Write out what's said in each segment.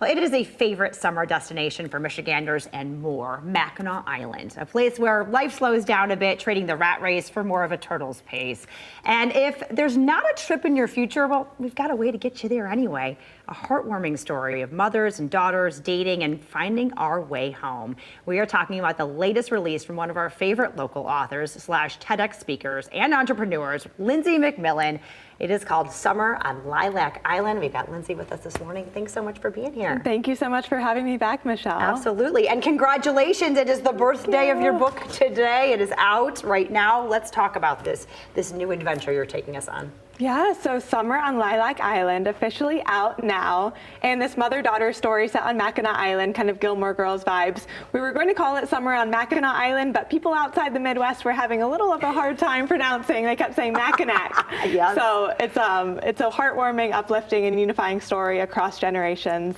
Well, it is a favorite summer destination for Michiganders and more, Mackinac Island, a place where life slows down a bit, trading the rat race for more of a turtle's pace. And if there's not a trip in your future, well, we've got a way to get you there anyway. A heartwarming story of mothers and daughters dating and finding our way home. We are talking about the latest release from one of our favorite local authors / TEDx speakers and entrepreneurs, Lindsay MacMillan. It is called Summer on Lilac Island. We've got Lindsay with us this morning. Thanks so much for being here. Thank you so much for having me back, Michelle. Absolutely. And congratulations. It is the birthday of your book today. It is out right now. Let's talk about this new adventure you're taking us on. Yeah, so Summer on Lilac Island, officially out now, and this mother-daughter story set on Mackinac Island, kind of Gilmore Girls vibes. We were going to call it Summer on Mackinac Island, but people outside the Midwest were having a little of a hard time pronouncing. They kept saying Mackinac. Yes. So it's a heartwarming, uplifting, and unifying story across generations.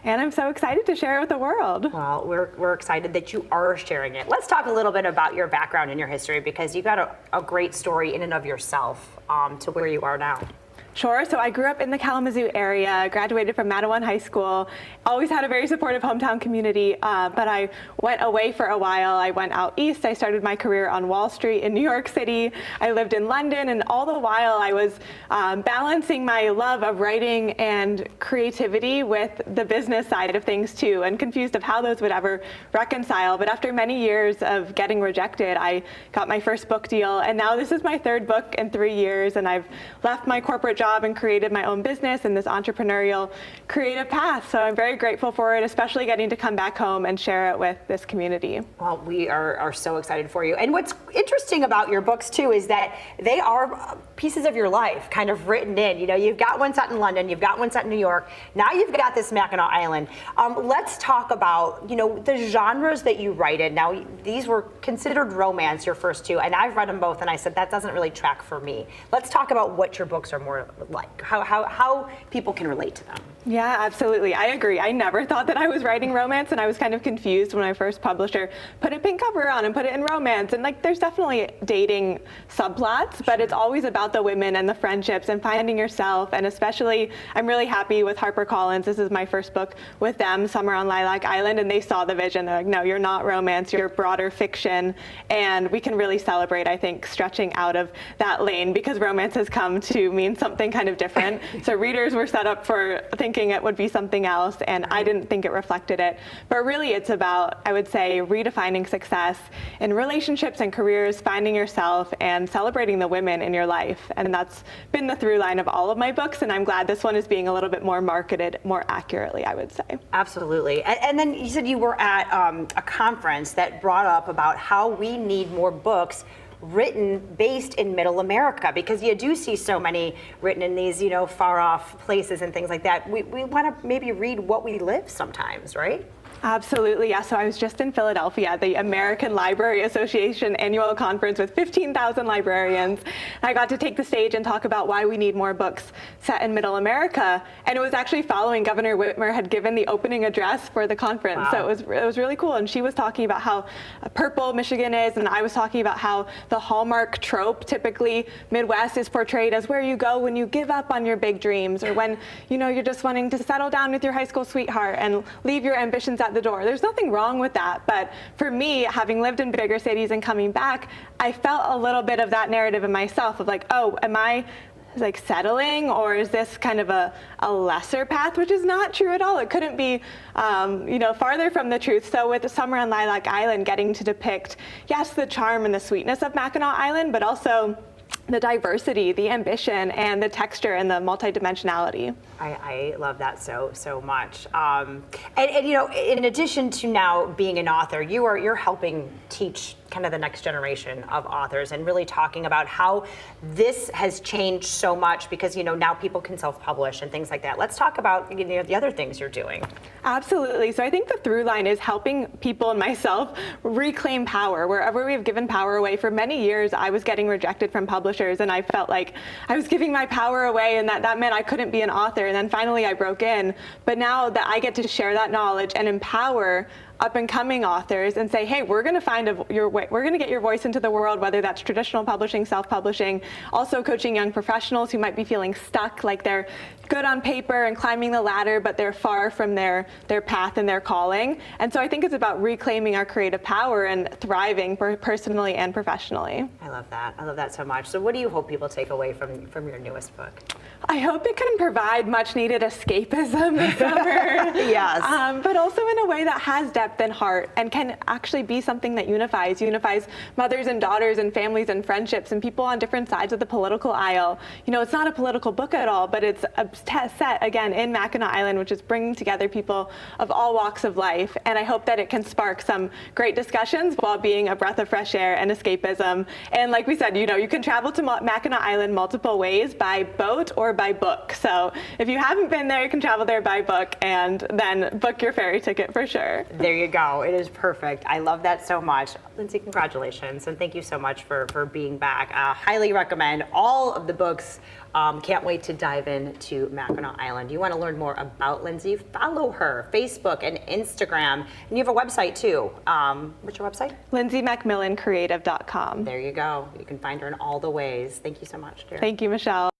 And I'm so excited to share it with the world. Well, we're excited that you are sharing it. Let's talk a little bit about your background and your history, because you've got a great story in and of yourself to where you are now. Sure. So I grew up in the Kalamazoo area, graduated from Mattawan High School, always had a very supportive hometown community, but I went away for a while. I went out east. I started my career on Wall Street in New York City. I lived in London, and all the while I was balancing my love of writing and creativity with the business side of things too, and confused of how those would ever reconcile. But after many years of getting rejected, I got my first book deal, and now this is my third book in 3 years, and I've left my corporate job and created my own business in this entrepreneurial creative path. So I'm very grateful for it, especially getting to come back home and share it with this community. Well, we are so excited for you. And what's interesting about your books too is that they are pieces of your life kind of written in. You know, you've got one set in London, you've got one set in New York, now you've got this Mackinac Island. Let's talk about, the genres that you write in. Now, these were considered romance, your first two, and I've read them both, and I said that doesn't really track for me. Let's talk about what your books are more like, how people can relate to them. Yeah, absolutely. I agree. I never thought that I was writing romance, and I was kind of confused when my first publisher put a pink cover on and put it in romance. And there's definitely dating subplots, but it's always about the women and the friendships and finding yourself. And especially, I'm really happy with HarperCollins. This is my first book with them, Summer on Lilac Island, and they saw the vision. They're like, no, you're not romance, you're broader fiction. And we can really celebrate, I think, stretching out of that lane, because romance has come to mean something kind of different. So readers were set up for thinking it would be something else, and I didn't think it reflected it. But really, it's about, I would say, redefining success in relationships and careers, finding yourself, and celebrating the women in your life. And that's been the through line of all of my books, and I'm glad this one is being a little bit more marketed more accurately, I would say. Absolutely. And then you said you were at a conference that brought up about how we need more books written based in middle America, because you do see so many written in these, far off places and things like that. We want to maybe read what we live sometimes, right? Absolutely, yeah. So I was just in Philadelphia at the American Library Association annual conference with 15,000 librarians. I got to take the stage and talk about why we need more books set in middle America. And it was actually following Governor Whitmer had given the opening address for the conference. Wow. So it was really cool. And she was talking about how purple Michigan is, and I was talking about how the hallmark trope, typically Midwest, is portrayed as where you go when you give up on your big dreams, or when you're just wanting to settle down with your high school sweetheart and leave your ambitions at the door. There's nothing wrong with that, but for me, having lived in bigger cities and coming back, I felt a little bit of that narrative in myself of like, oh, am I settling, or is this kind of a lesser path, which is not true at all. It couldn't be farther from the truth. So with the Summer on Lilac Island, getting to depict, yes, the charm and the sweetness of Mackinac Island, but also the diversity, the ambition, and the texture and the multidimensionality. I love that so much. And in addition to now being an author, you're helping teach kind of the next generation of authors, and really talking about how this has changed so much, because now people can self-publish and things like that. Let's talk about the other things you're doing. Absolutely. So I think the through line is helping people and myself reclaim power. Wherever we've given power away, for many years I was getting rejected from publishers, and I felt like I was giving my power away, and that meant I couldn't be an author. And then finally I broke in. But now that I get to share that knowledge and empower up and coming authors and say, hey, we're going to find your way your voice into the world, whether that's traditional publishing, self-publishing, also coaching young professionals who might be feeling stuck, like they're good on paper and climbing the ladder, but they're far from their path and their calling. And so I think it's about reclaiming our creative power and thriving personally and professionally. I love that. I love that so much. So what do you hope people take away from your newest book? I hope it can provide much needed escapism this summer. Yes. But also in a way that has depth and heart and can actually be something that unifies mothers and daughters and families and friendships and people on different sides of the political aisle. It's not a political book at all, but it's set, again, in Mackinac Island, which is bringing together people of all walks of life. And I hope that it can spark some great discussions while being a breath of fresh air and escapism. And like we said, you can travel to Mackinac Island multiple ways, by boat or by book. So if you haven't been there, you can travel there by book and then book your ferry ticket for sure. There you go. It is perfect. I love that so much. Lindsay, congratulations. And thank you so much for being back. Highly recommend all of the books. Can't wait to dive into Mackinac Island. You want to learn more about Lindsay? Follow her, Facebook and Instagram. And you have a website too. What's your website? LindsayMacMillanCreative.com. There you go. You can find her in all the ways. Thank you so much, dear. Thank you, Michelle.